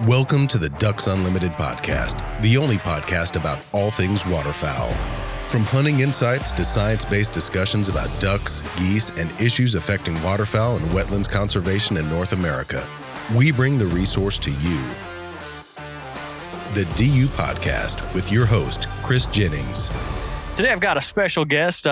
Welcome to the Ducks Unlimited podcast, the only podcast about all things waterfowl. From hunting insights to science-based discussions about ducks, geese, and issues affecting waterfowl and wetlands conservation in North America, we bring the resource to you. The DU Podcast with your host, Chris Jennings. Today I've got a special guest,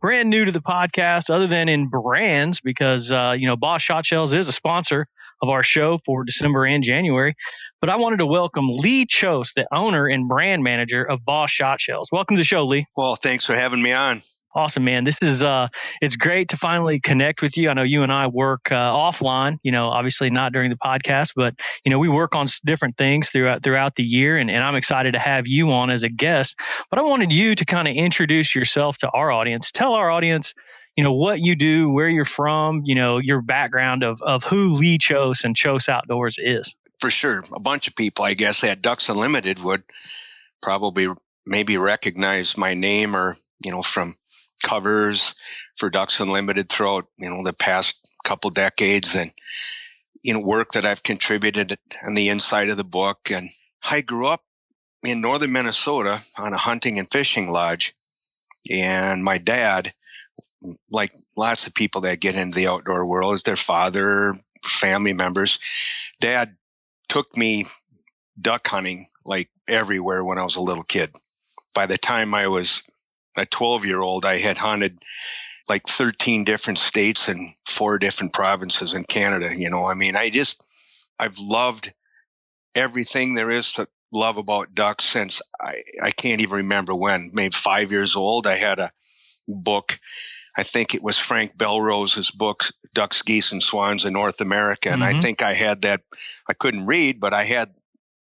brand new to the podcast, other than in brands, because Boss Shotshells is a sponsor of our show for December and January. But I wanted to welcome Lee Chose, the owner and brand manager of Boss Shotshells. Welcome to the show, Lee. Well, thanks for having me on. Awesome, man. This is it's great to finally connect with you. I know you and I work offline, obviously not during the podcast, but we work on different things throughout the year, and I'm excited to have you on as a guest. But I wanted you to kind of introduce yourself to our audience. Tell our audience, what you do, where you're from, your background of who Lee Chose and Chose Outdoors is. For sure. A bunch of people, I guess, at Ducks Unlimited would probably maybe recognize my name or, from covers for Ducks Unlimited throughout, the past couple decades, and, work that I've contributed on the inside of the book. And I grew up in northern Minnesota on a hunting and fishing lodge. And my dad, like lots of people that get into the outdoor world, is their father, family members. Dad took me duck hunting like everywhere when I was a little kid. By the time I was a 12-year-old, I had hunted like 13 different states and 4 different provinces in Canada. I've loved everything there is to love about ducks since I can't even remember when. Maybe 5 years old, I had a book. I think it was Frank Belrose's book, Ducks, Geese, and Swans in North America. And I think I had that. I couldn't read, but I had,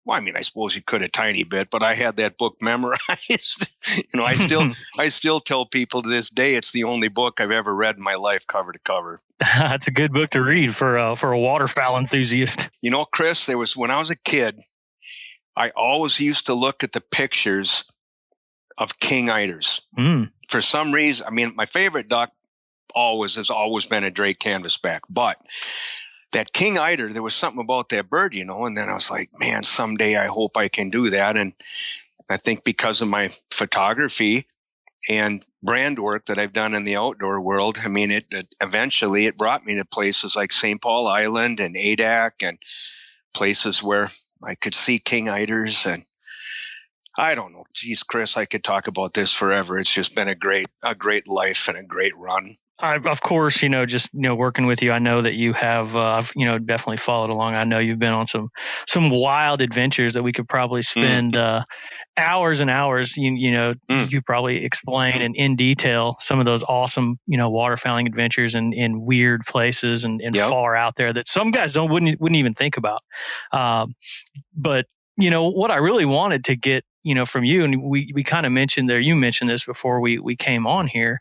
I suppose you could a tiny bit, but I had that book memorized. I still tell people to this day, it's the only book I've ever read in my life, cover to cover. That's a good book to read for a waterfowl enthusiast. Chris, when I was a kid, I always used to look at the pictures of king eiders. For some reason, my favorite duck has always been a Drake canvasback, but that king eider, there was something about that bird, and then I was like, man, someday I hope I can do that. And I think because of my photography and brand work that I've done in the outdoor world, eventually it brought me to places like St. Paul Island and Adak and places where I could see king eiders. And I don't know. Geez, Chris, I could talk about this forever. It's just been a great life and a great run. Of course, working with you, I know that you have, definitely followed along. I know you've been on some wild adventures that we could probably spend hours and hours. You could probably explain in detail some of those awesome, waterfowling adventures in weird places and far out there that some guys wouldn't even think about. But what I really wanted to get, from you, and we kind of mentioned there, you mentioned this before we came on here,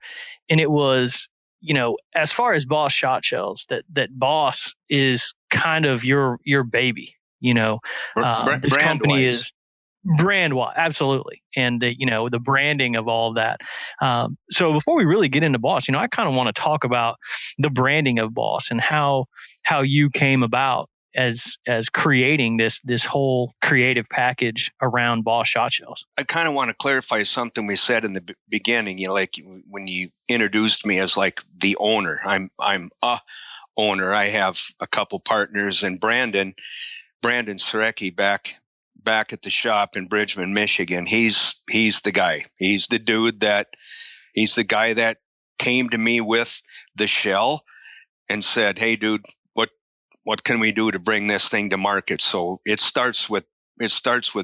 and it was, as far as Boss Shotshells, that Boss is kind of your baby, this company is brand-wise, absolutely. And, the branding of all of that. So before we really get into Boss, I kind of want to talk about the branding of Boss and how you came about as creating this whole creative package around Boss Shotshells. I kind of want to clarify something we said in the beginning. Like when you introduced me as like the owner, I'm a owner. I have a couple partners, and Brandon Surecki back at the shop in Bridgman, Michigan. He's the guy. He's the guy that came to me with the shell and said, "Hey, dude, what can we do to bring this thing to market?" So it starts with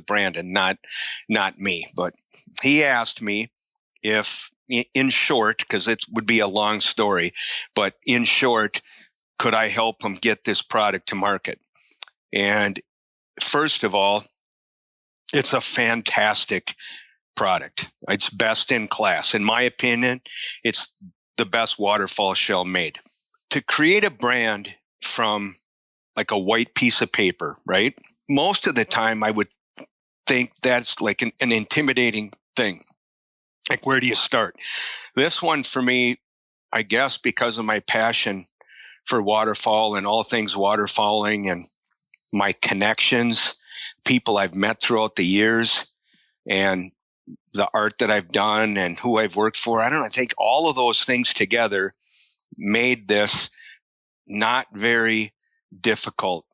Brandon, not me. But he asked me if, in short, because it would be a long story, but in short, could I help him get this product to market? And first of all, it's a fantastic product. It's best in class. In my opinion, it's the best waterfall shell made. To create a brand from like a white piece of paper, right? Most of the time I would think that's like an intimidating thing. Like, where do you start? This one for me, I guess because of my passion for waterfowl and all things waterfowling and my connections, people I've met throughout the years, and the art that I've done and who I've worked for. I don't know. I think all of those things together made this not very difficult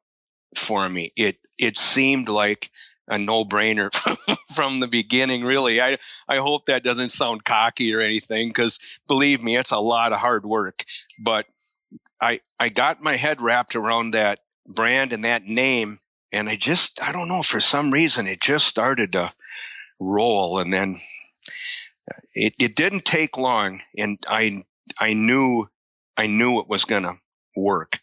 for me. It seemed like a no-brainer from the beginning, really. I hope that doesn't sound cocky or anything, because believe me, it's a lot of hard work. But I got my head wrapped around that brand and that name, and I don't know, for some reason, it just started to roll. And then it didn't take long, and I knew it was going to work.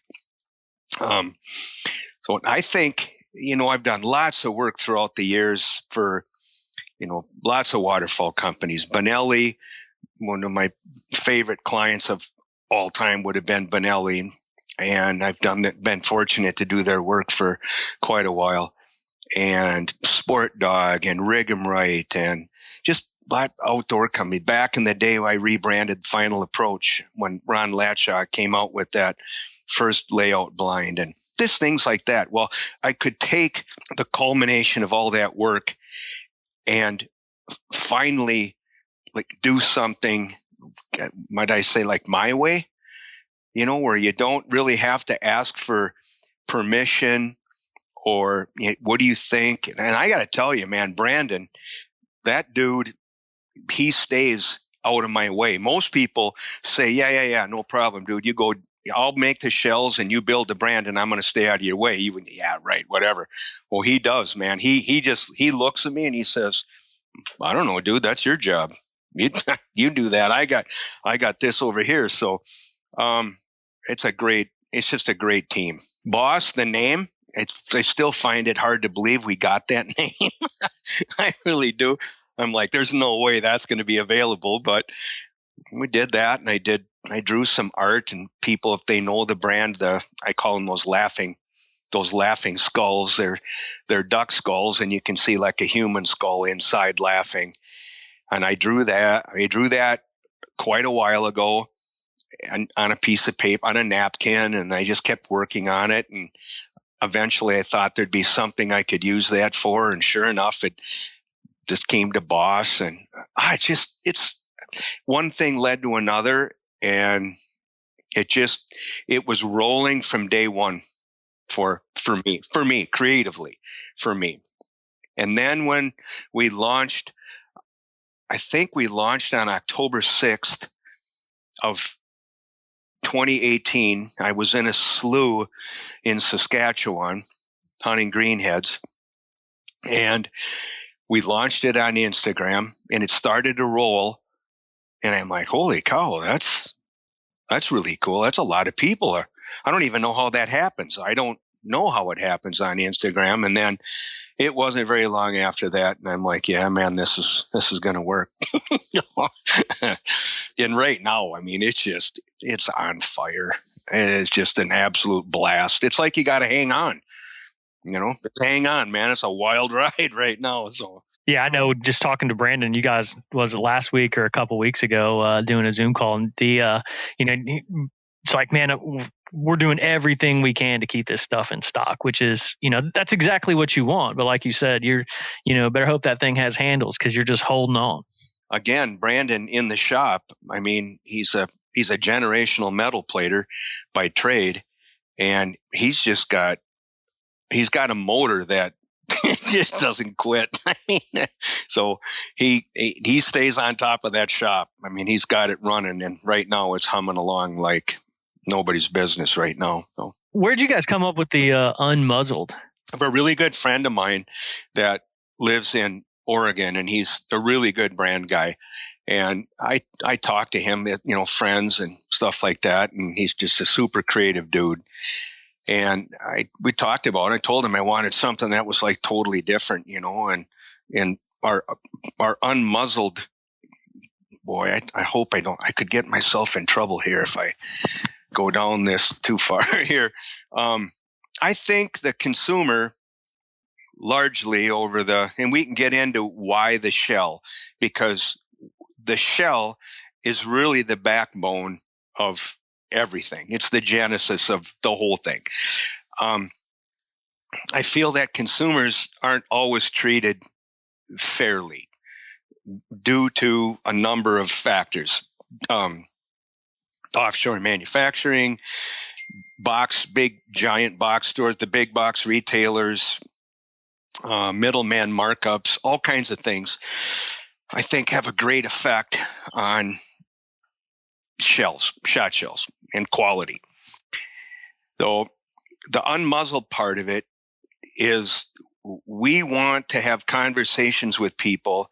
So I think, I've done lots of work throughout the years for, lots of waterfowl companies. Benelli, one of my favorite clients of all time would have been Benelli. And I've been fortunate to do their work for quite a while. And Sport Dog and Rig 'em Right, and just that outdoor company. Back in the day, I rebranded Final Approach when Ron Latshaw came out with that first layout blind, and just things like that. Well, I could take the culmination of all that work and finally do something, might I say, like my way, where you don't really have to ask for permission or what do you think? And I got to tell you, man, Brandon, that dude, he stays out of my way. Most people say, yeah, no problem, dude. You go, I'll make the shells and you build the brand and I'm going to stay out of your way. Even, yeah, right, whatever. Well, he does, man. He looks at me and he says, I don't know, dude, that's your job. You do that. I got this over here. So, it's just a great team. Boss, the name, I still find it hard to believe we got that name. I really do. I'm like, there's no way that's going to be available, but we did that. And I drew some art, and people, if they know the brand, I call them those laughing skulls. They're duck skulls, and you can see like a human skull inside laughing. And I drew that quite a while ago on a piece of paper, on a napkin, and I just kept working on it. And eventually I thought there'd be something I could use that for. And sure enough, it just came to Boss, and it's one thing led to another. And it was rolling from day one for me creatively, for me. And then when we launched, I think we launched on October 6th of 2018. I was in a slough in Saskatchewan hunting greenheads, and we launched it on Instagram, and it started to roll. And I'm like, holy cow, that's really cool. That's a lot of people. I don't even know how that happens. I don't know how it happens on Instagram. And then it wasn't very long after that, and I'm like, yeah, man, this is going to work. And right now, I mean, it's on fire. It's just an absolute blast. It's like you got to hang on, hang on, man. It's a wild ride right now. So. Yeah, I know. Just talking to Brandon, you guys, was it last week or a couple weeks ago, doing a Zoom call, and it's like, man, we're doing everything we can to keep this stuff in stock, which is, that's exactly what you want. But like you said, you're, better hope that thing has handles, because you're just holding on. Again, Brandon in the shop, I mean, he's a generational metal plater by trade, and he's got a motor that just doesn't quit. I mean, so he stays on top of that shop. I mean, he's got it running, and right now it's humming along like nobody's business right now. So. Where'd you guys come up with the unmuzzled? I have a really good friend of mine that lives in Oregon, and he's a really good brand guy. And I talk to him, friends and stuff like that, and he's just a super creative dude. And we talked about it. I told him I wanted something that was like totally different, and our unmuzzled, boy, I hope I could get myself in trouble here if I go down this too far here. I think the consumer largely and we can get into why the shell, because the shell is really the backbone of everything. It's the genesis of the whole thing. I feel that consumers aren't always treated fairly due to a number of factors. Offshore manufacturing, big giant box stores, the big box retailers, middleman markups, all kinds of things, I think have a great effect on shot shells, and quality. Though the unmuzzled part of it is we want to have conversations with people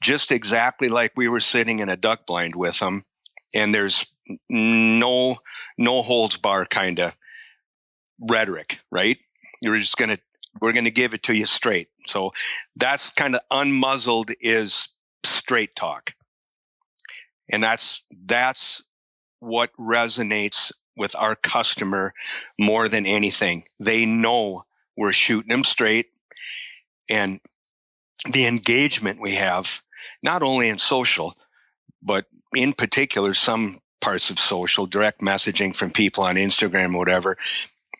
just exactly like we were sitting in a duck blind with them. And there's no holds bar kind of rhetoric, right? We're going to give it to you straight. So that's kind of unmuzzled is straight talk. And that's what resonates with our customer more than anything. They know we're shooting them straight, and the engagement we have, not only in social, but in particular, some parts of social, direct messaging from people on Instagram or whatever,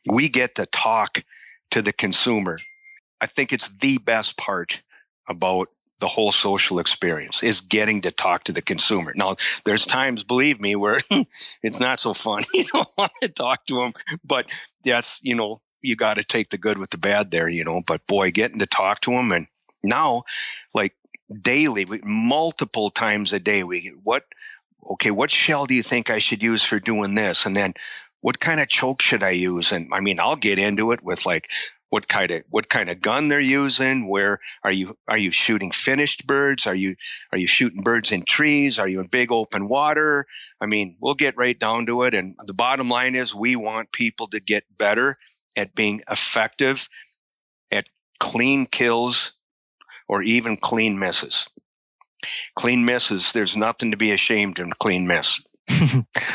we get to talk to the consumer. I think it's the best part about the whole social experience is getting to talk to the consumer. Now, there's times, believe me, where it's not so fun. You don't want to talk to them, but that's, you got to take the good with the bad there, but boy, getting to talk to them. And now, like daily, multiple times a day, we get, what shell do you think I should use for doing this? And then what kind of choke should I use? And I mean, I'll get into it with like, what kind of gun they're using? Where are you shooting finished birds? Are you shooting birds in trees? Are you in big open water? I mean, we'll get right down to it. And the bottom line is we want people to get better at being effective at clean kills or even clean misses. Clean misses, there's nothing to be ashamed of clean miss.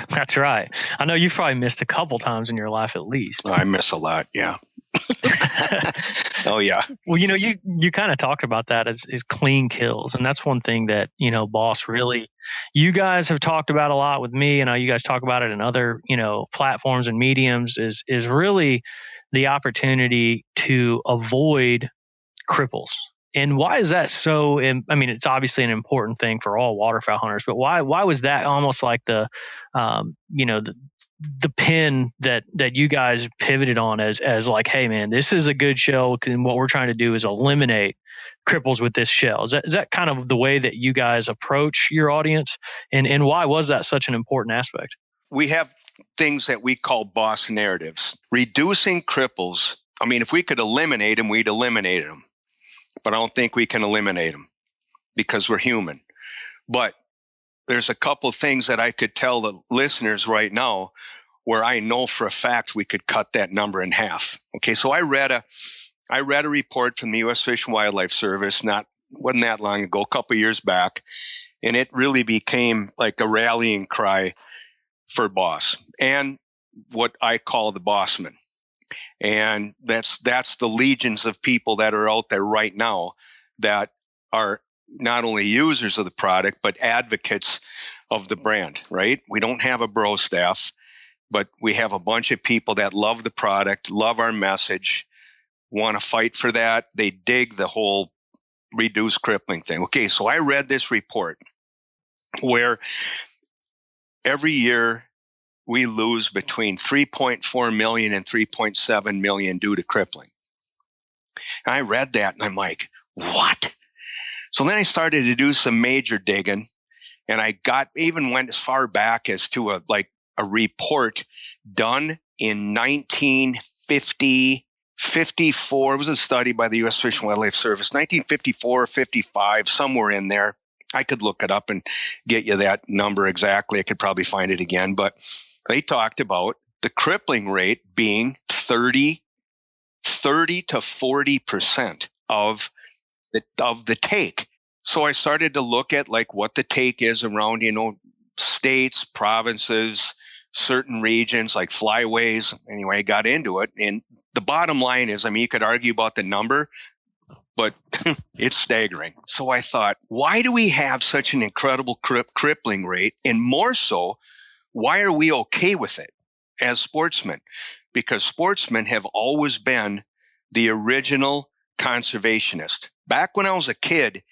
That's right. I know you've probably missed a couple times in your life at least. I miss a lot, yeah. Oh yeah. Well, you kind of talked about that as clean kills, and that's one thing that Boss really, you guys have talked about a lot with me, and you guys talk about it in other platforms and mediums. Is really the opportunity to avoid cripples. And why is that so? I mean, it's obviously an important thing for all waterfowl hunters, but why was that almost like the pin that you guys pivoted on as like, hey man, this is a good shell, and what we're trying to do is eliminate cripples with this shell. Is that kind of the way that you guys approach your audience, and why was that such an important aspect? We have things that we call boss narratives. Reducing cripples, I mean, if we could eliminate them, we'd eliminate them. But I don't think we can eliminate them because we're human. But there's a couple of things that I could tell the listeners right now where I know for a fact we could cut that number in half. Okay, so I read a report from the U.S. Fish and Wildlife Service, wasn't that long ago, a couple of years back, and it really became like a rallying cry for boss and what I call the bossman. And that's the legions of people that are out there right now that are not only users of the product, but advocates of the brand, right? We don't have a bro staff, but we have a bunch of people that love the product, love our message, want to fight for that. They dig the whole reduce crippling thing. Okay, so I read this report where every year we lose between 3.4 million and 3.7 million due to crippling. And I read that and I'm like, what? So then I started to do some major digging, and I went as far back as to a report done in 1954. It was a study by the U.S. Fish and Wildlife Service, 1954, 55, somewhere in there. I could look it up and get you that number exactly. I could probably find it again, but they talked about the crippling rate being 30 to 40% of the take. So I started to look at like what the take is around, states, provinces, certain regions like flyways. Anyway, I got into it. And the bottom line is, you could argue about the number, but it's staggering. So I thought, why do we have such an incredible crippling rate? And more so, why are we okay with it as sportsmen? Because sportsmen have always been the original conservationist. Back when I was a kid,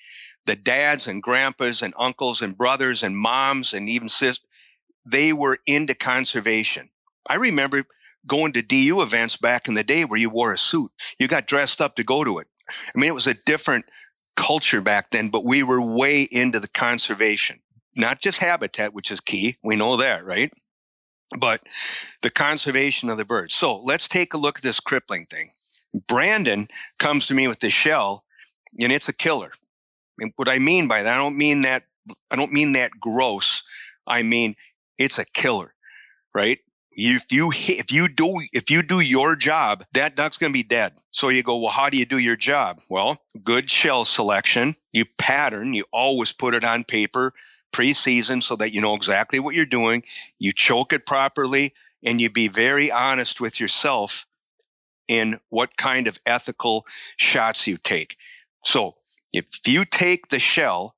the dads and grandpas and uncles and brothers and moms and even sisters, they were into conservation. I remember going to DU events back in the day where you wore a suit. You got dressed up to go to it. I mean, it was a different culture back then, but we were way into the conservation. Not just habitat, which is key. We know that, right? But the conservation of the birds. So let's take a look at this crippling thing. Brandon comes to me with this shell, and it's a killer. And what I mean by that, I don't mean that gross. I mean, it's a killer, right? If you do your job, that duck's going to be dead. So you go, well, how do you do your job? Well, good shell selection. You pattern. You always put it on paper pre-season so that you know exactly what you're doing. You choke it properly, and you be very honest with yourself in what kind of ethical shots you take. So if you take the shell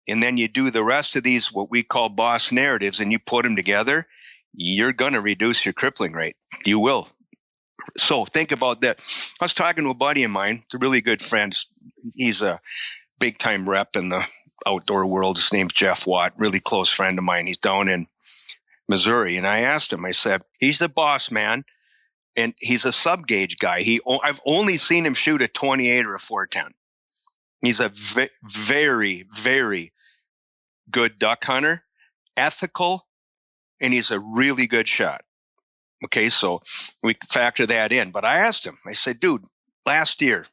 and then you do the rest of these, what we call boss narratives, and you put them together, you're going to reduce your crippling rate. You will. So think about that. I was talking to a buddy of mine, a really good friend. He's a big time rep in the outdoor world. His name's Jeff Watt, really close friend of mine. He's down in Missouri. And I asked him, I said, he's the boss man, and he's a sub gauge guy. I've only seen him shoot a 28 or a 410. He's a very, very good duck hunter, ethical, and he's a really good shot. Okay, so we factor that in. But I asked him, I said, dude, last year,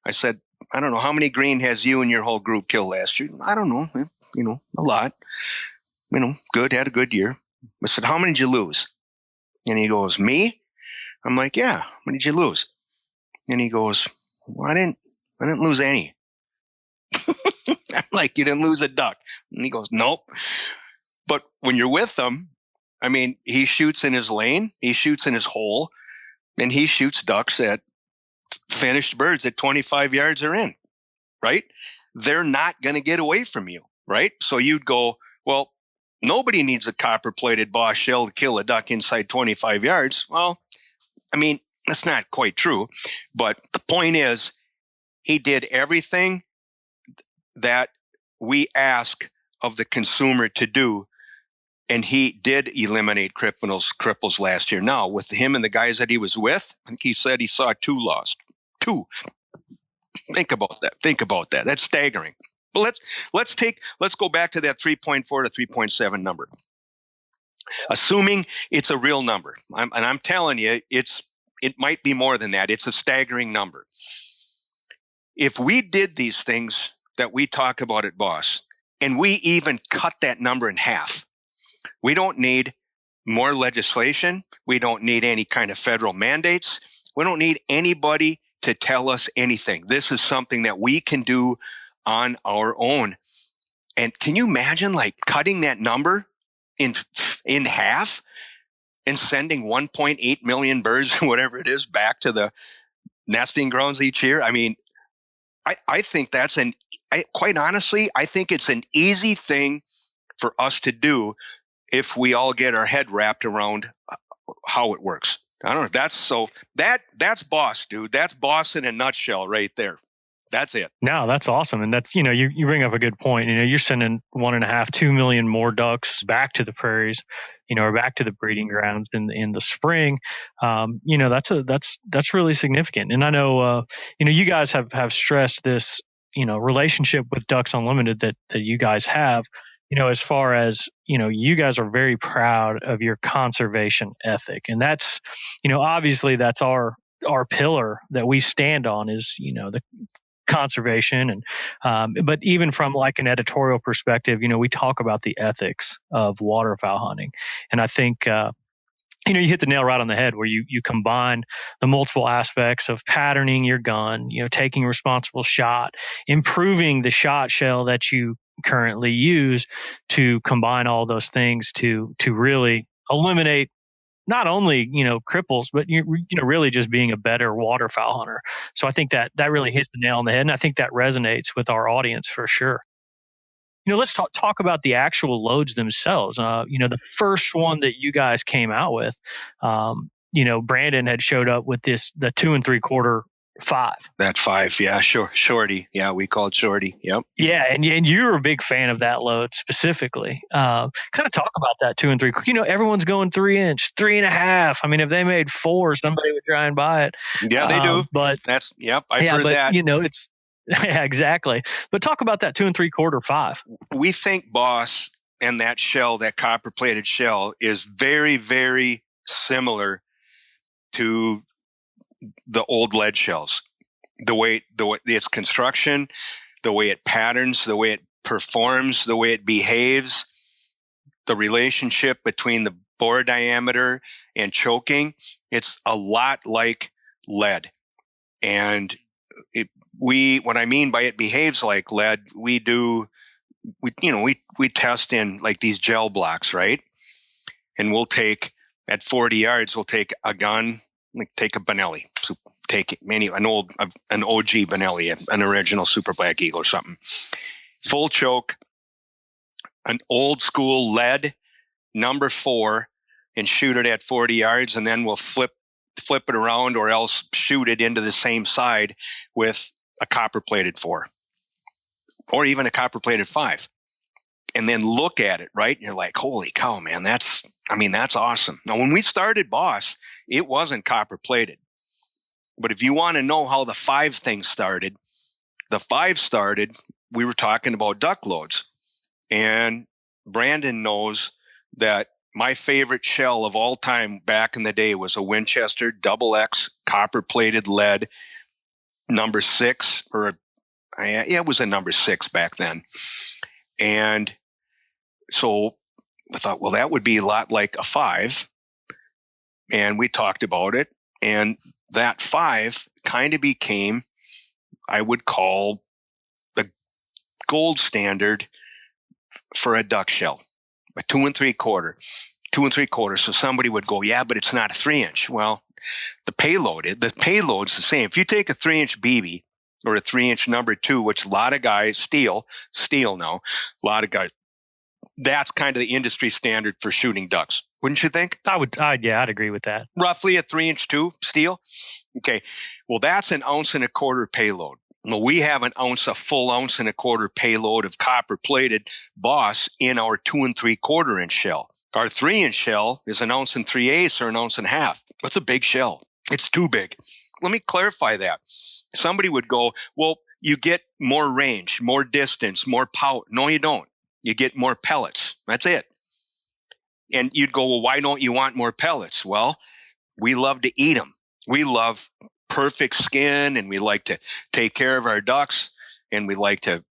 I said, I don't know, how many green has you and your whole group killed last year? I don't know, a lot. Good, had a good year. I said, how many did you lose? And he goes, me? I'm like, yeah, how many did you lose? And he goes, well, I didn't lose any. I'm like, you didn't lose a duck. And he goes, nope. But when you're with them, I mean, he shoots in his lane, he shoots in his hole, and he shoots ducks at finished birds at 25 yards or in, right? They're not going to get away from you, right? So you'd go, well, nobody needs a copper-plated boss shell to kill a duck inside 25 yards. Well, I mean, that's not quite true. But the point is, he did everything that we ask of the consumer to do, and he did eliminate cripples last year. Now, with him and the guys that he was with, I think he said he saw 2 lost. 2. Think about that. That's staggering. But let's go back to that 3.4 to 3.7 number. Assuming it's a real number, I'm telling you, it might be more than that. It's a staggering number. If we did these things that we talk about at Boss, and we even cut that number in half, we don't need more legislation. We don't need any kind of federal mandates. We don't need anybody to tell us anything. This is something that we can do on our own. And can you imagine cutting that number in half and sending 1.8 million birds, whatever it is, back to the nesting grounds each year? I mean, I think that's quite honestly, I think it's an easy thing for us to do if we all get our head wrapped around how it works. I don't know. That's boss, dude. That's boss in a nutshell right there. That's it. No, that's awesome. And that's, you bring up a good point. You're sending 1.5, 2 million more ducks back to the prairies, or back to the breeding grounds in the spring. That's really significant. And I know, you guys have stressed this, relationship with Ducks Unlimited that you guys have, as far as, you guys are very proud of your conservation ethic. And that's, obviously that's our pillar that we stand on is, the conservation. And but even from an editorial perspective, we talk about the ethics of waterfowl hunting. And I think you hit the nail right on the head where you combine the multiple aspects of patterning your gun, taking a responsible shot, improving the shot shell that you currently use, to combine all those things to really eliminate not only, cripples, but really just being a better waterfowl hunter. So I think that really hits the nail on the head, and I think that resonates with our audience for sure. Let's talk about the actual loads themselves. The first one that you guys came out with, Brandon had showed up with the 2 3/4 5. That 5, yeah, sure, shorty. Yeah, we call it shorty. Yep. Yeah, and you're a big fan of that load specifically. Kind of talk about that 2 and 3. Everyone's going 3-inch, 3.5. I mean, if they made 4, somebody would try and buy it. Yeah, they do. But I've heard that. It's yeah, exactly. But talk about that 2 3/4 5. We think Boss and that shell, that copper plated shell, is very, very similar to the old lead shells. The way its construction, the way it patterns, the way it performs, the way it behaves, the relationship between the bore diameter and choking, it's a lot like lead. And what I mean by it behaves like lead, we test in like these gel blocks, right? And we'll take at 40 yards, we'll take a gun, like take a Benelli, so take an OG Benelli, an original Super Black Eagle or something, full choke, an old school lead number 4, and shoot it at 40 yards, and then we'll flip it around or else shoot it into the same side with a copper plated 4 or even a copper plated 5, and then look at it, right? And you're like, holy cow, man, that's awesome. Now, when we started Boss, it wasn't copper plated. But if you want to know how the 5 thing started, we were talking about duck loads. And Brandon knows that my favorite shell of all time back in the day was a Winchester XX copper plated lead number 6, it was a number 6 back then. And so I thought, well, that would be a lot like a 5. And we talked about it. And that 5 kind of became, I would call, the gold standard for a duck shell, a 2 3/4. 2 3/4. So somebody would go, yeah, but it's not a 3-inch. Well, the payload's the same. If you take a 3-inch BB or a 3-inch number 2, which a lot of guys steel now, a lot of guys, that's kind of the industry standard for shooting ducks. Wouldn't you think? I'd agree with that. Roughly a 3-inch 2 steel. Okay. Well, that's an 1.25 ounce payload. Well, we have a full 1.25 ounce payload of copper plated Boss in our 2 3/4 inch shell. Our 3-inch shell is an 1 3/8 ounces or an 1.5 ounces. That's a big shell. It's too big. Let me clarify that. Somebody would go, well, you get more range, more distance, more power. No, you don't. You get more pellets. That's it. And you'd go, well, why don't you want more pellets? Well, we love to eat them. We love perfect skin, and we like to take care of our ducks, and we like to,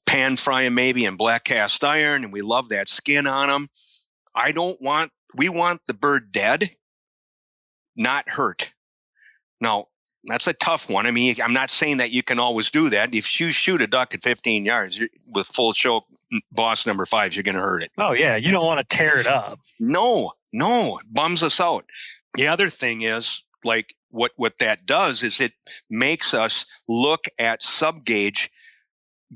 pan fry them maybe in black cast iron, and we love that skin on them. We want the bird dead, not hurt. Now, that's a tough one. I mean, I'm not saying that you can always do that. If you shoot a duck at 15 yards with full choke Boss number 5s, you're going to hurt it. Oh, yeah. You don't want to tear it up. No, it bums us out. The other thing is, like, what that does is it makes us look at sub-gauge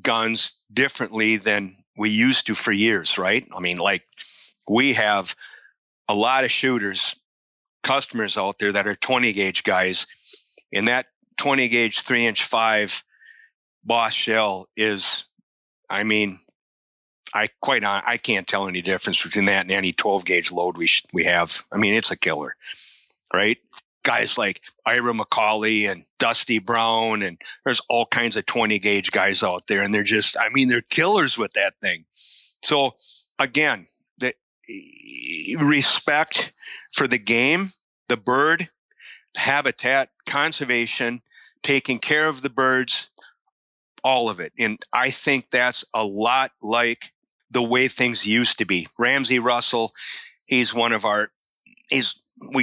guns differently than we used to for years, right? I mean, like, we have a lot of customers out there that are 20-gauge guys, and that 20-gauge 3-inch 5 Boss shell is, I mean, I can't tell any difference between that and any 12-gauge load we have. I mean, it's a killer, right? Guys like Ira McCauley and Dusty Brown, and there's all kinds of 20-gauge guys out there, and they're killers with that thing. So again, the respect for the game, the bird, habitat, conservation, taking care of the birds, all of it. And I think that's a lot like the way things used to be. Ramsay Russell, we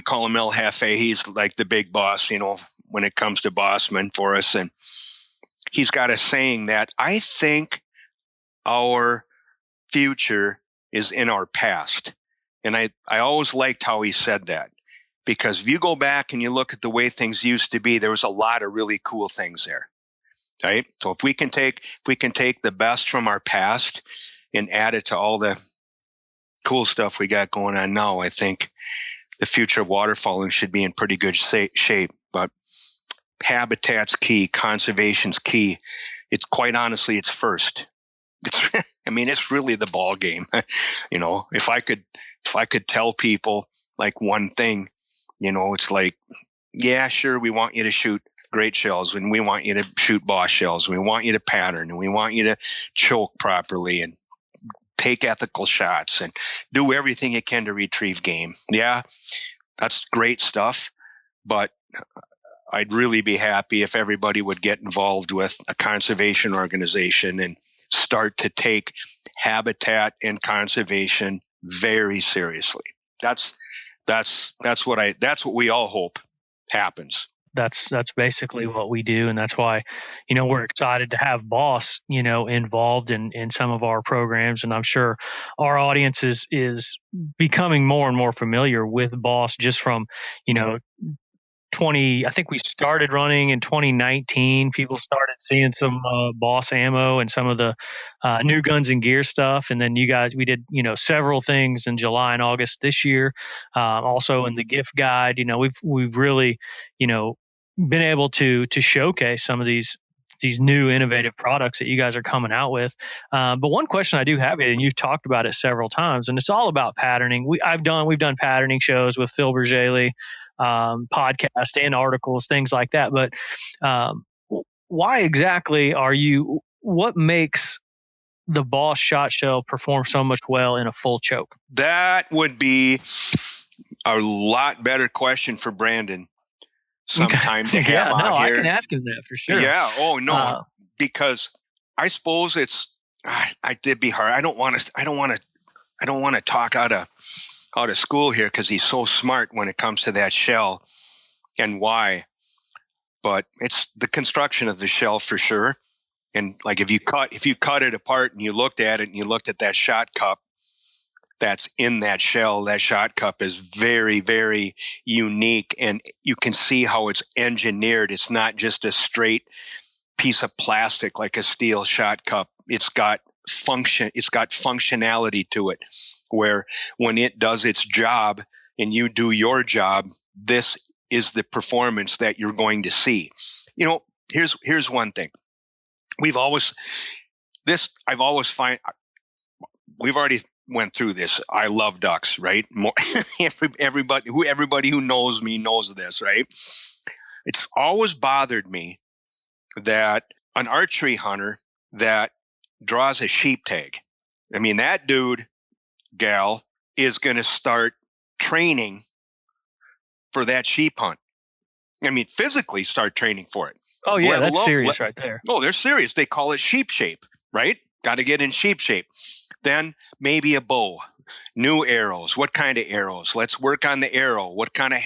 call him El Jefe. He's like the big boss, when it comes to bossmen for us. And he's got a saying that I think our future is in our past. And I always liked how he said that, because if you go back and you look at the way things used to be, there was a lot of really cool things there. Right? So if we can take the best from our past and add it to all the cool stuff we got going on now, I think the future of waterfowling should be in pretty good shape. But habitat's key, conservation's key. It's quite honestly, it's first. It's really the ball game. If I could tell people like one thing, it's like, yeah, sure, we want you to shoot great shells, and we want you to shoot boss shells, and we want you to pattern, and we want you to choke properly and take ethical shots and do everything you can to retrieve game. Yeah, that's great stuff, but I'd really be happy if everybody would get involved with a conservation organization and start to take habitat and conservation very seriously. That's what we all hope happens. That's basically what we do, and that's why we're excited to have Boss involved in some of our programs, and I'm sure our audience is becoming more and more familiar with Boss just from 20. I think we started running in 2019. People started seeing some Boss ammo and some of the new guns and gear stuff. And then we did several things in July and August this year. Also in the gift guide, we've really been able to showcase some of these new innovative products that you guys are coming out with. But one question I do have, and you've talked about it several times, and it's all about patterning. We've done patterning shows with Phil Bergeli, podcast and articles, things like that. But why exactly what makes the Boss shot shell perform so much well in a full choke? That would be a lot better question for Brandon sometime to have on here. I can ask him that for sure. Yeah. Oh no, because I suppose I did be hard. I don't want to talk out of school here because he's so smart when it comes to that shell and why. But it's the construction of the shell for sure. And like if you cut it apart and you looked at it and you looked at that shot cup that's in that shell, that shot cup is very, very unique, and you can see how it's engineered. It's not just a straight piece of plastic like a steel shot cup. It's got functionality to it, where when it does its job and you do your job, this is the performance that you're going to see. Here's one thing. We've always went through this. I love ducks, right? Everybody who knows me knows this, right? It's always bothered me that an archery hunter that draws a sheep tag, that dude, gal, is going to start training for that sheep hunt. Physically start training for it. Oh yeah, that's serious right there. Oh, they're serious. They call it sheep shape, right? Got to get in sheep shape. Then maybe a bow, new arrows. What kind of arrows? Let's work on the arrow. What kind of,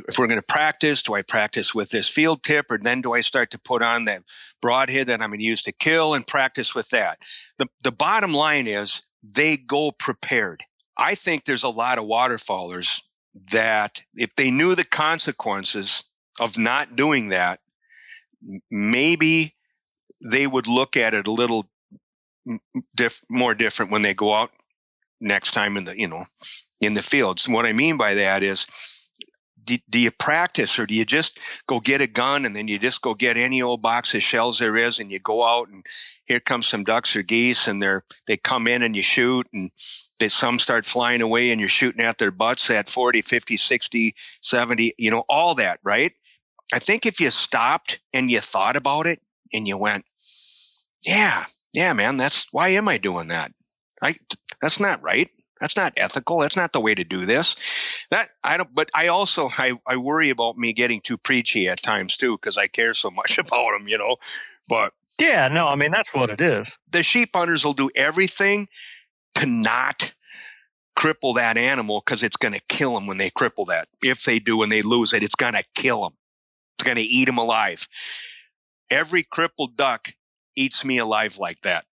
if we're going to practice, do I practice with this field tip, or then do I start to put on that broadhead that I'm going to use to kill and practice with that? The bottom line is they go prepared. I think there's a lot of waterfowlers that if they knew the consequences of not doing that, maybe they would look at it a little more different when they go out next time in the fields. And what I mean by that is, do you practice, or do you just go get a gun and then you just go get any old box of shells there is, and you go out and here comes some ducks or geese, and they come in and you shoot, and some start flying away and you're shooting at their butts at 40, 50, 60, 70, all that, right? I think if you stopped and you thought about it and you went, yeah, man, why am I doing that? That's not right. That's not ethical. That's not the way to do this. But I worry about me getting too preachy at times too, because I care so much about them, but yeah, no, that's what it is. The sheep hunters will do everything to not cripple that animal, because it's going to kill them when they cripple that. If they do and they lose it, it's going to kill them. It's going to eat them alive. Every crippled duck eats me alive like that.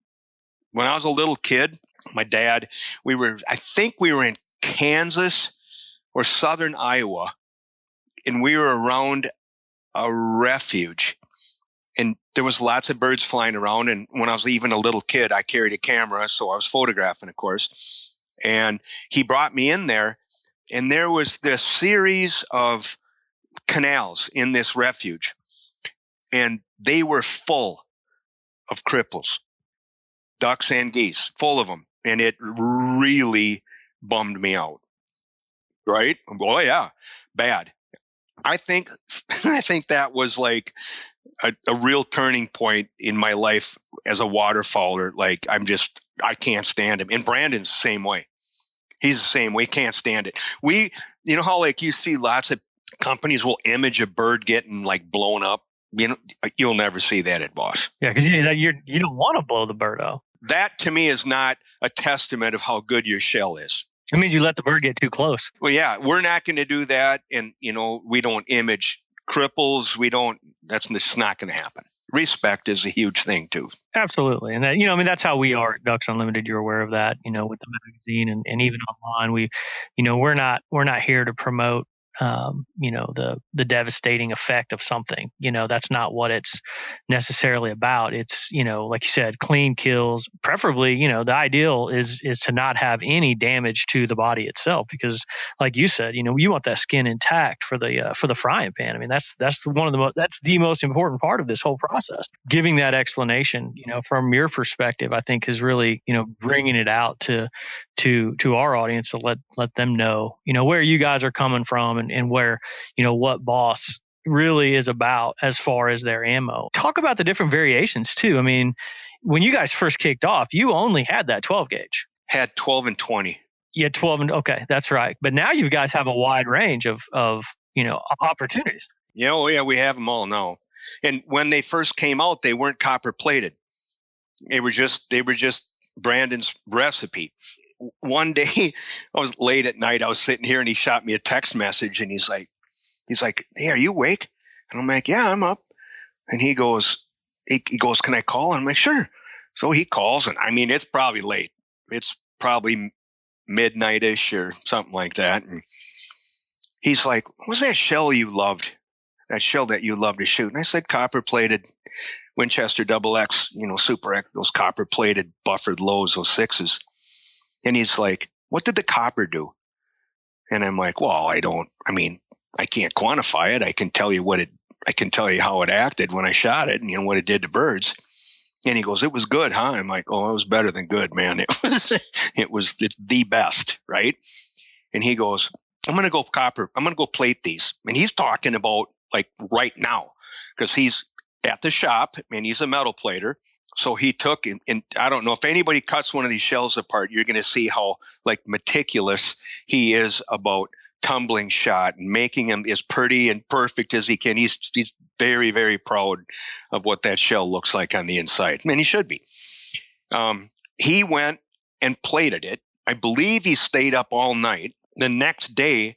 When I was a little kid, my dad, I think we were in Kansas or southern Iowa, and we were around a refuge, and there was lots of birds flying around. And when I was even a little kid, I carried a camera, so I was photographing, of course. And he brought me in there, and there was this series of canals in this refuge. and they were full of cripples, ducks and geese, full of them. And it really bummed me out. Right? Oh yeah, bad. I think that was like a real turning point in my life as a waterfowler. Like I can't stand him. And Brandon's the same way. He's the same way. Can't stand it. You know how like you see lots of companies will image a bird getting like blown up. You know, you'll never see that at Boss. Yeah, because you don't want to blow the bird up. That to me is not a testament of how good your shell is. It means you let the bird get too close. Well, yeah, we're not going to do that. And, you know, we don't image cripples. That's just not going to happen. Respect is a huge thing too. Absolutely. And that, you know, I mean, that's how we are at Ducks Unlimited. You're aware of that, you know, with the magazine and even online. We're not here to promote, you know, the devastating effect of something. You know, that's not what it's necessarily about. It's, you know, like you said, clean kills. Preferably, you know, the ideal is to not have any damage to the body itself, because, like you said, you know, you want that skin intact for the frying pan. I mean, that's the most important part of this whole process. Giving that explanation, you know, from your perspective, I think is really, you know, bringing it out to our audience to let them know, you know, where you guys are coming from and where, you know, what Boss really is about as far as their ammo. Talk about the different variations too. I mean, when you guys first kicked off, you only had that 12 gauge. Had 12 and 20. You had 12 and okay, that's right. But now you guys have a wide range of you know, opportunities. Yeah, oh yeah, we have them all now. And when they first came out, they weren't copper plated. They were just Brandon's recipe. One day, I was late at night. I was sitting here, and he shot me a text message, and he's like, "Hey, are you awake?" And I'm like, "Yeah, I'm up." And he goes, "Can I call?" And I'm like, "Sure." So he calls, and I mean, it's probably late. It's probably midnight-ish or something like that. And he's like, "What was that shell you loved? That shell that you loved to shoot?" And I said, "Copper-plated Winchester XX, you know, Super X, those copper-plated buffered lows, those 6s." And he's like, "What did the copper do?" And I'm like, "Well, I can't quantify it. I can tell you how it acted when I shot it and, you know, what it did to birds." And he goes, "It was good, huh?" I'm like, "Oh, it was better than good, man. It's the best." Right. And he goes, I'm going to go copper. I'm going to go plate these. And he's talking about like right now, because he's at the shop and he's a metal plater. So he took, and I don't know if anybody cuts one of these shells apart, you're going to see how like meticulous he is about tumbling shot and making them as pretty and perfect as he can. He's very, very proud of what that shell looks like on the inside. And he should be. He went and plated it. I believe he stayed up all night. The next day,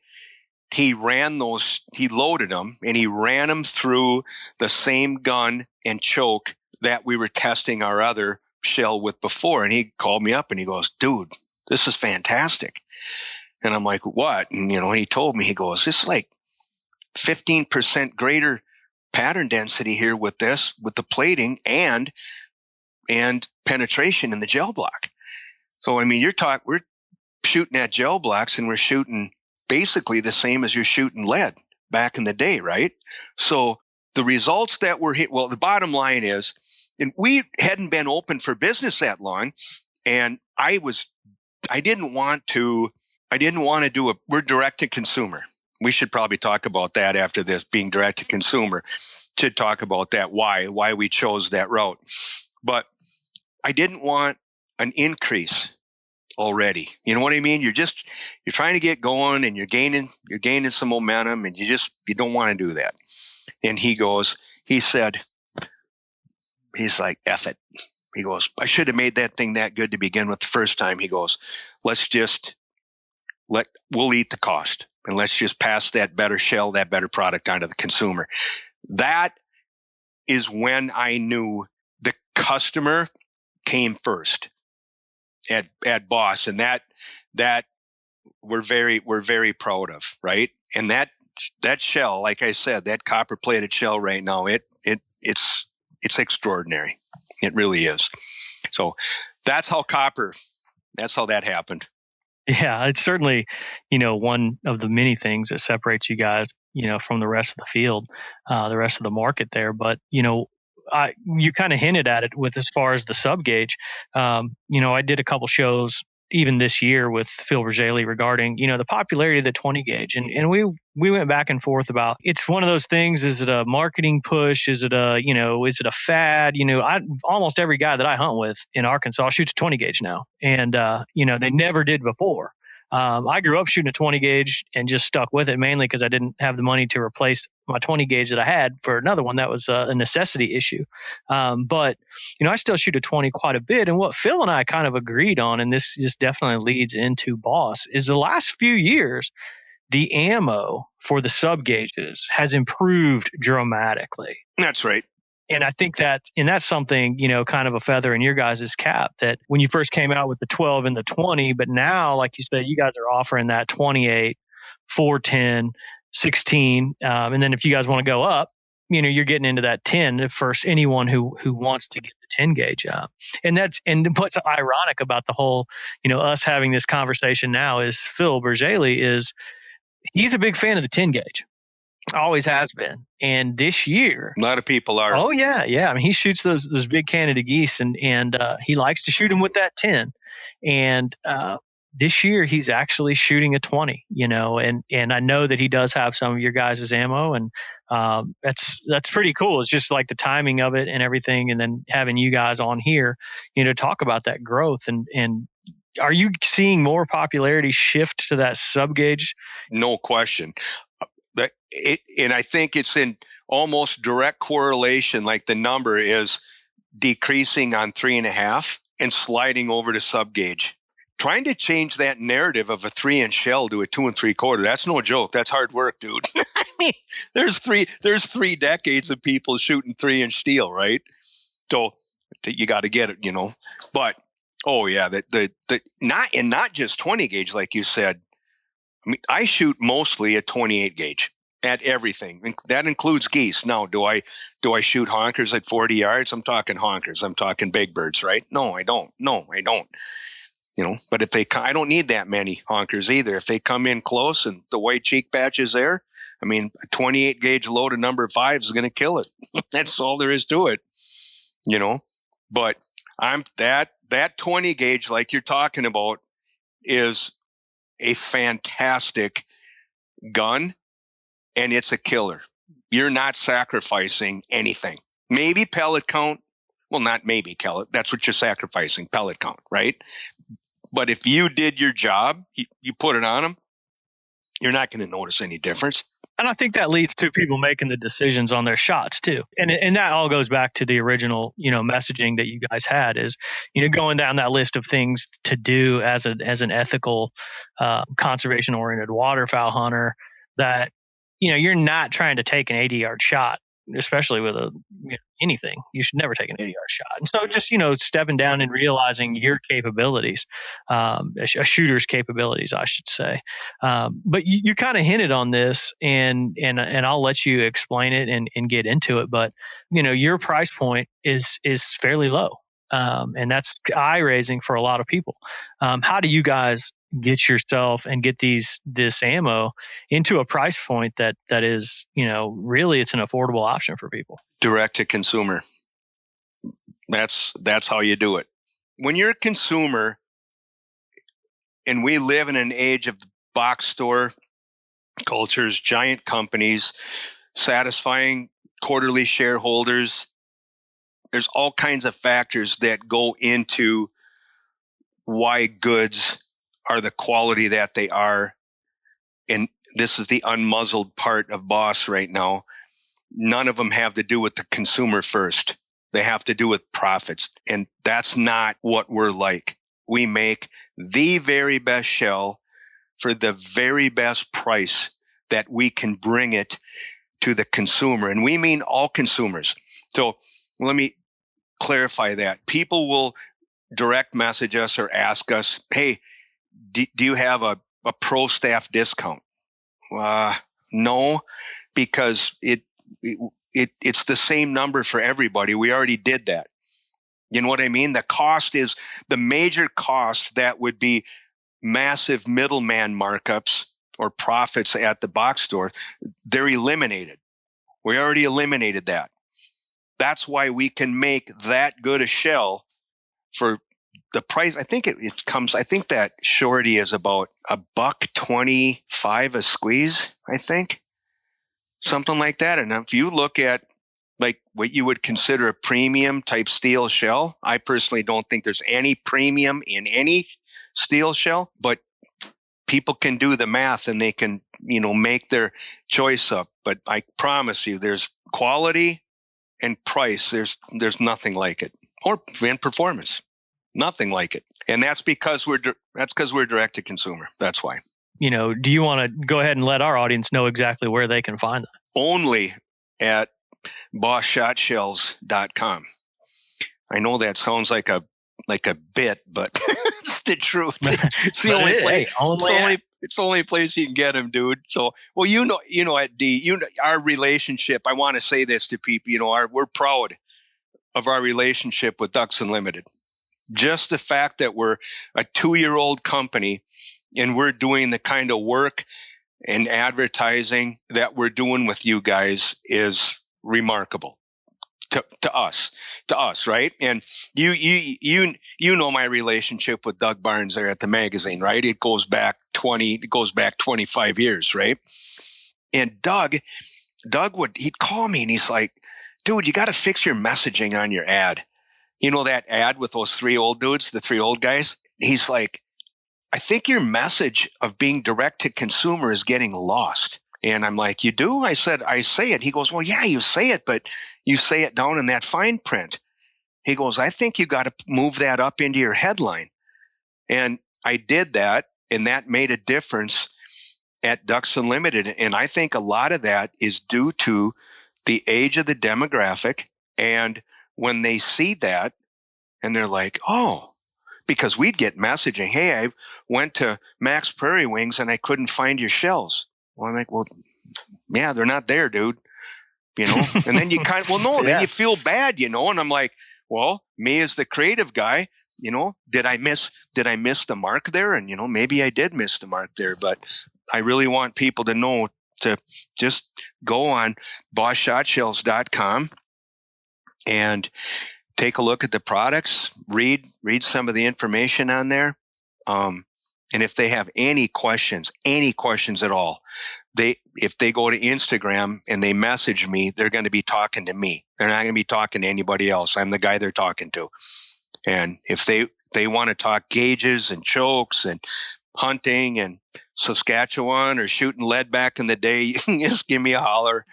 he loaded them and he ran them through the same gun and choke that we were testing our other shell with before. And he called me up and he goes, "Dude, this is fantastic." And I'm like, "What?" And, you know, he told me, he goes, "This is like 15% greater pattern density here with the plating and penetration in the gel block." So, I mean, we're shooting at gel blocks and we're shooting basically the same as you're shooting lead back in the day, right? So the results that were hit, well, the bottom line is, and we hadn't been open for business that long, and I didn't want to do we're direct to consumer. We should probably talk about that after this, being direct to consumer. Should talk about that, why we chose that route. But I didn't want an increase already. You know what I mean? You're trying to get going and you're gaining some momentum, and you don't want to do that. And he's like, "F it." He goes, "I should have made that thing that good to begin with the first time." He goes, we'll eat the cost and let's just pass that better shell, that better product on to the consumer. That is when I knew the customer came first at Boss, and that we're very proud of, right? And that shell, like I said, that copper plated shell right now, it's extraordinary. It really is. So that's how that happened. Yeah, it's certainly, one of the many things that separates you guys, from the rest of the field, the rest of the market there. But, you kind of hinted at it with as far as the sub gauge. I did a couple shows even this year with Phil Bergeli regarding, the popularity of the 20 gauge. And we went back and forth about, it's one of those things. Is it a marketing push? Is it is it a fad? Almost every guy that I hunt with in Arkansas shoots a 20 gauge now. And, they never did before. I grew up shooting a 20 gauge and just stuck with it mainly because I didn't have the money to replace my 20 gauge that I had for another one that was a necessity issue. But I still shoot a 20 quite a bit. And what Phil and I kind of agreed on, and this just definitely leads into Boss, is the last few years, the ammo for the sub gauges has improved dramatically. That's right. And I think that's something, kind of a feather in your guys' cap, that when you first came out with the 12 and the 20, but now, like you said, you guys are offering that 28, 410, 16. And then if you guys want to go up, you're getting into that 10 for anyone who wants to get the 10 gauge up. And what's ironic about the whole, us having this conversation now is Phil Bergeli he's a big fan of the 10 gauge. Always has been. And this year, a lot of people are. Oh yeah. I mean, he shoots those big Canada geese, and he likes to shoot them with that 10. And this year he's actually shooting a 20. And I know that he does have some of your guys' ammo, and that's pretty cool. It's just like the timing of it and everything, and then having you guys on here, talk about that growth. And are you seeing more popularity shift to that sub gauge? No question. And I think it's in almost direct correlation. Like the number is decreasing on 3.5 and sliding over to sub gauge. Trying to change that narrative of a 3-inch shell to a 2 3/4. That's no joke. That's hard work, dude. I mean, there's 3 decades of people shooting 3-inch steel, right? So you got to get it, But oh yeah, not just 20 gauge like you said. I mean, I shoot mostly a 28 gauge at everything. That includes geese. Now, do I shoot honkers at 40 yards? I'm talking honkers. I'm talking big birds, right? No, I don't. But I don't need that many honkers either. If they come in close and the white cheek patch is there, I mean, a 28 gauge load of number 5 is going to kill it. That's all there is to it, But that 20 gauge, like you're talking about, is a fantastic gun, and it's a killer. You're not sacrificing anything. Maybe pellet count. Well, not maybe pellet. That's what you're sacrificing, pellet count, right? But if you did your job, you put it on them, you're not going to notice any difference. And I think that leads to people making the decisions on their shots too. And that all goes back to the original, messaging that you guys had is, going down that list of things to do as an ethical, conservation oriented waterfowl hunter, that, you're not trying to take an 80-yard shot, especially with anything. You should never take an 80-yard shot. And so just, stepping down and realizing your capabilities, a shooter's capabilities, I should say. But you kind of hinted on this, and I'll let you explain it and get into it. But, your price point is fairly low. And that's eye raising for a lot of people. How do you guys get yourself and get this ammo into a price point that is, really it's an affordable option for people? Direct to consumer. That's how you do it. When you're a consumer, and we live in an age of box store cultures, giant companies, satisfying quarterly shareholders, there's all kinds of factors that go into why goods are the quality that they are. And this is the unmuzzled part of Boss right now. None of them have to do with the consumer first. They have to do with profits. And that's not what we're like. We make the very best shell for the very best price that we can bring it to the consumer. And we mean all consumers. So let me clarify that. People will direct message us or ask us, hey, do you have a pro staff discount? No, because it's the same number for everybody. We already did that. You know what I mean? The cost is the major cost that would be massive middleman markups or profits at the box store, they're eliminated. We already eliminated that. That's why we can make that good a shell for the price. I think I think that shorty is about $1.25 a squeeze, I think. Something like that. And if you look at like what you would consider a premium type steel shell, I personally don't think there's any premium in any steel shell, but people can do the math and they can, make their choice up. But I promise you, there's quality and price. There's nothing like it, or in performance, nothing like it. And that's because we're direct to consumer. That's why. Do you want to go ahead and let our audience know exactly where they can find that? Only at Shotshells.com. I know that sounds like a bit, but it's the truth. It's the only place. It's the only place you can get them, dude. So, well, at D, our relationship. I want to say this to people. We're proud of our relationship with Ducks Unlimited. Just the fact that we're a 2-year-old company and we're doing the kind of work and advertising that we're doing with you guys is remarkable to us, right? And you know my relationship with Doug Barnes there at the magazine, right? It goes back 25 years, right? And Doug he'd call me and he's like, dude, you got to fix your messaging on your ad. That ad with those 3 old dudes, the 3 old guys? He's like, I think your message of being direct to consumer is getting lost. And I'm like, you do? I said, I say it. He goes, well, yeah, you say it, but you say it down in that fine print. He goes, I think you got to move that up into your headline. And I did that, and that made a difference at Ducks Unlimited. And I think a lot of that is due to the age of the demographic. And when they see that, and they're like, oh, because we'd get messaging, hey, I went to Max Prairie Wings and I couldn't find your shells. Well, I'm like, well, yeah, they're not there, dude. And then you then you feel bad, and I'm like, well, me as the creative guy, did I miss the mark there? And, maybe I did miss the mark there, but I really want people to know to just go on BossShotshells.com and take a look at the products, read some of the information on there. And if they have any questions at all, if they go to Instagram and they message me, they're going to be talking to me. They're not going to be talking to anybody else. I'm the guy they're talking to. And if they want to talk gauges and chokes and hunting and Saskatchewan or shooting lead back in the day, you can just give me a holler.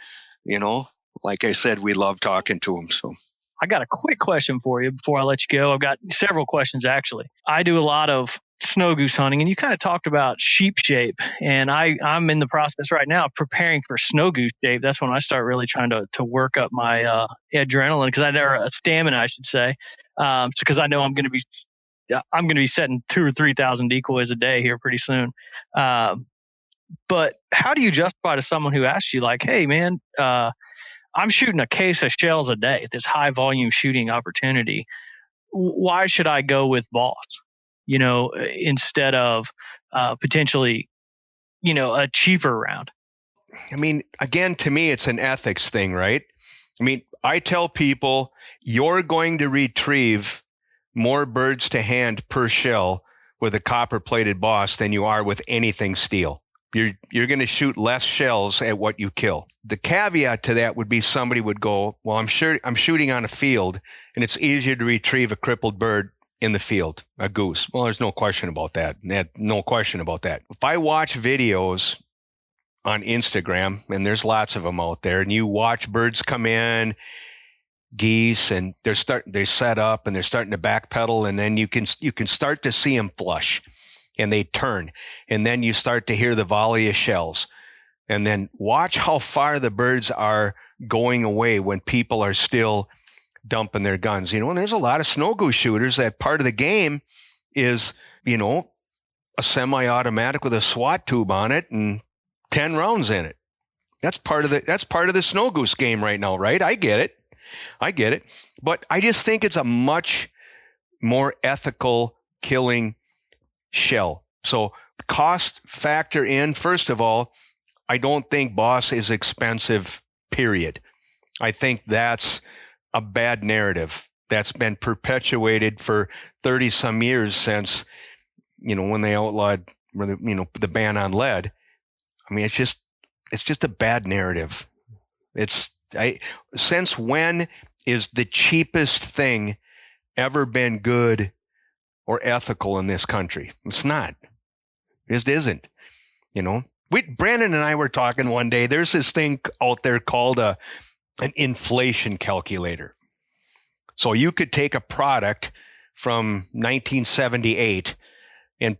Like I said, we love talking to them. So I got a quick question for you before I let you go. I've got several questions, actually. I do a lot of snow goose hunting, and you kind of talked about sheep shape, and I'm in the process right now of preparing for snow goose shape. That's when I start really trying to work up my adrenaline, stamina, I should say, because I know I'm going to be setting 2,000 or 3,000 decoys a day here pretty soon. But how do you justify to someone who asks you, like, hey man, I'm shooting a case of shells a day, this high volume shooting opportunity. Why should I go with Boss, instead of potentially, a cheaper round? I mean, again, to me, it's an ethics thing, right? I mean, I tell people you're going to retrieve more birds to hand per shell with a copper plated Boss than you are with anything steel. You're going to shoot less shells at what you kill. The caveat to that would be somebody would go, well, I'm shooting on a field and it's easier to retrieve a crippled bird in the field, a goose. Well, there's no question about that. No question about that. If I watch videos on Instagram, and there's lots of them out there, and you watch birds come in, geese, and they set up and they're starting to backpedal, and then you can start to see them flush. And they turn, and then you start to hear the volley of shells. And then watch how far the birds are going away when people are still dumping their guns. And there's a lot of snow goose shooters that part of the game is, a semi-automatic with a SWAT tube on it and 10 rounds in it. That's part of the snow goose game right now, right? I get it. But I just think it's a much more ethical killing shell. So cost factor in, first of all, I don't think Boss is expensive, period. I think that's a bad narrative that's been perpetuated for 30 some years since, when they outlawed, the ban on lead. I mean, it's just a bad narrative. Since when is the cheapest thing ever been good or ethical in this country? It's not. It just isn't. Brandon and I were talking one day. There's this thing out there called an inflation calculator. So you could take a product from 1978 and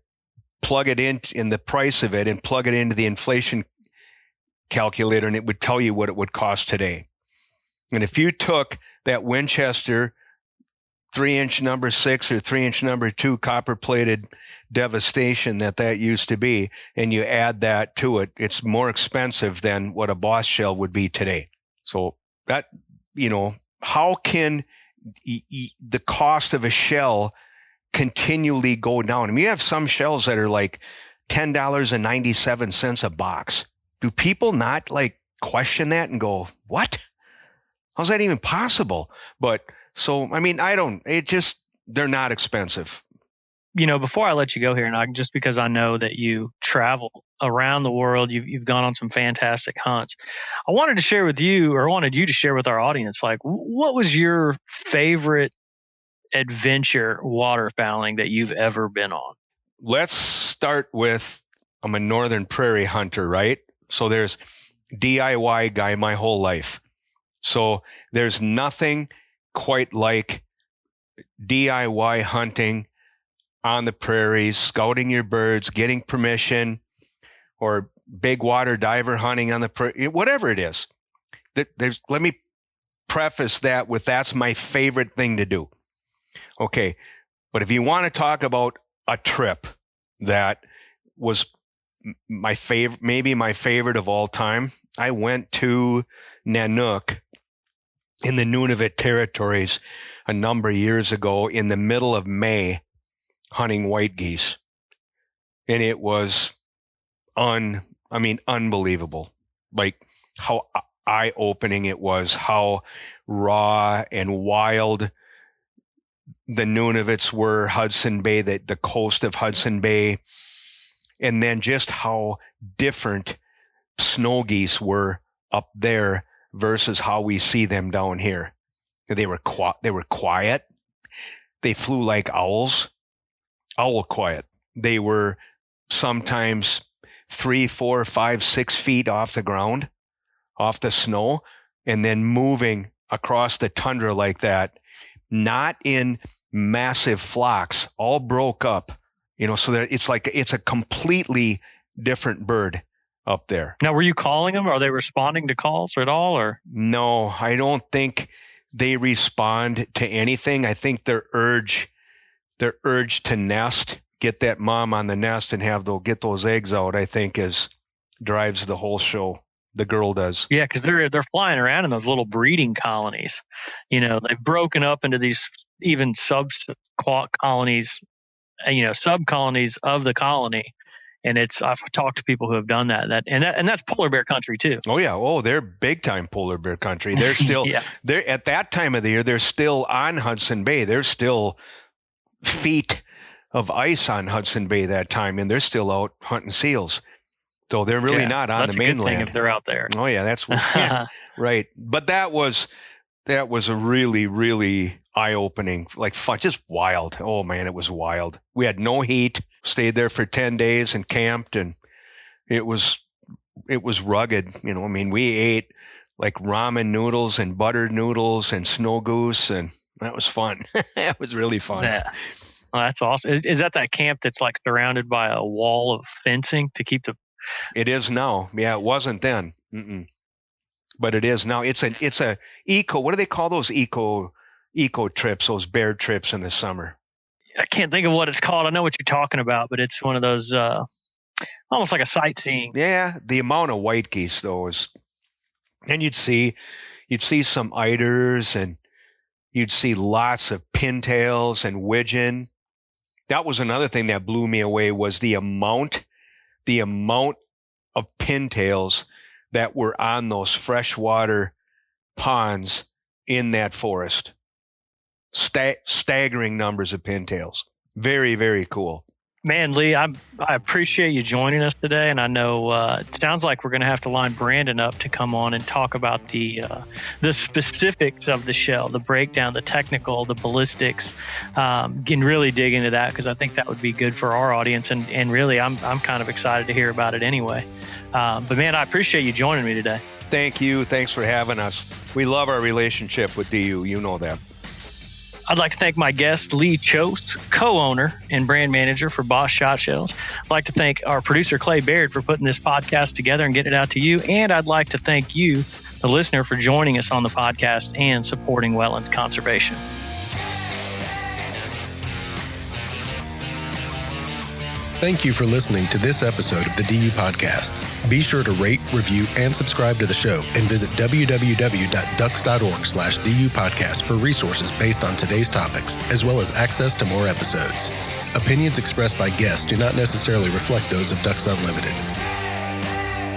plug it in the price of it and plug it into the inflation calculator, and it would tell you what it would cost today. And if you took that Winchester 3-inch number 6 or 3-inch number 2 copper plated Devastation that used to be, and you add that to it, it's more expensive than what a Boss shell would be today. So that, how can the cost of a shell continually go down? I mean, you have some shells that are like $10.97 a box. Do people not question that and go, what? How's that even possible? But so, I mean, they're not expensive. Before I let you go here, and just because I know that you travel around the world, you've gone on some fantastic hunts. I wanted you to share with our audience, what was your favorite adventure waterfowling that you've ever been on? Let's start with, I'm a northern prairie hunter, right? So there's DIY guy my whole life. So there's nothing quite like DIY hunting on the prairies, scouting your birds, getting permission, or big water diver hunting on the prairie, whatever it is. Let me preface that with, that's my favorite thing to do. Okay, but if you want to talk about a trip that was my favorite, maybe my favorite of all time, I went to Nanook in the Nunavut territories a number of years ago in the middle of May, hunting white geese. And it was unbelievable. Like how eye-opening it was, how raw and wild the Nunavuts were, Hudson Bay, the coast of Hudson Bay, and then just how different snow geese were up there versus how we see them down here. They were quiet. They flew like owls. Owl quiet. They were sometimes 3, 4, 5, 6 feet off the ground, off the snow, and then moving across the tundra like that, not in massive flocks, all broke up, so that it's a completely different bird up there. Now, were you calling them? Are they responding to calls at all? Or no, I don't think they respond to anything. I think their urge to nest, get that mom on the nest and get those eggs out, I think drives the whole show. The girl does. Yeah, because they're flying around in those little breeding colonies. They've broken up into these even sub-colonies, sub-colonies of the colony. And I've talked to people who have done that, and that's polar bear country too. Oh yeah. Oh, they're big time polar bear country. They're still, they're at that time of the year, they're still on Hudson Bay. They're still feet of ice on Hudson Bay that time, and they're still out hunting seals. So they're really not on the mainland. Good thing if they're out there. Oh yeah, that's right. But that was a really, really eye-opening, fun, just wild. Oh man, it was wild. We had no heat, stayed there for 10 days and camped, and it was rugged. We ate like ramen noodles and buttered noodles and snow goose, and that was fun. It was really fun. Yeah. Well, that's awesome. Is that camp that's surrounded by a wall of fencing to keep the... It is now. Yeah, it wasn't then. But it is now. It's a eco. What do they call those eco trips? Those bear trips in the summer. I can't think of what it's called. I know what you're talking about, but it's one of those almost like a sightseeing. Yeah, the amount of white geese though is, and you'd see some eiders, and you'd see lots of pintails and widgeon. that was another thing that blew me away, was the amount of pintails that were on those freshwater ponds in that forest. Staggering numbers of pintails. Very, very cool. Man, Lee, I appreciate you joining us today, and I know it sounds like we're going to have to line Brandon up to come on and talk about the specifics of the shell, the breakdown, the technical, the ballistics, can really dig into that, because I think that would be good for our audience, and really I'm kind of excited to hear about it anyway. But man, I appreciate you joining me today. Thank you. Thanks for having us. We love our relationship with DU. You know that. I'd like to thank my guest, Lee Choate, co-owner and brand manager for Boss Shotshells. I'd like to thank our producer, Clay Baird, for putting this podcast together and getting it out to you. And I'd like to thank you, the listener, for joining us on the podcast and supporting wetlands conservation. Thank you for listening to this episode of the DU Podcast. Be sure to rate, review, and subscribe to the show, and visit www.ducks.org/DU Podcast for resources based on today's topics, as well as access to more episodes. Opinions expressed by guests do not necessarily reflect those of Ducks Unlimited.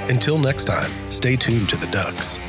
Until next time, stay tuned to the Ducks.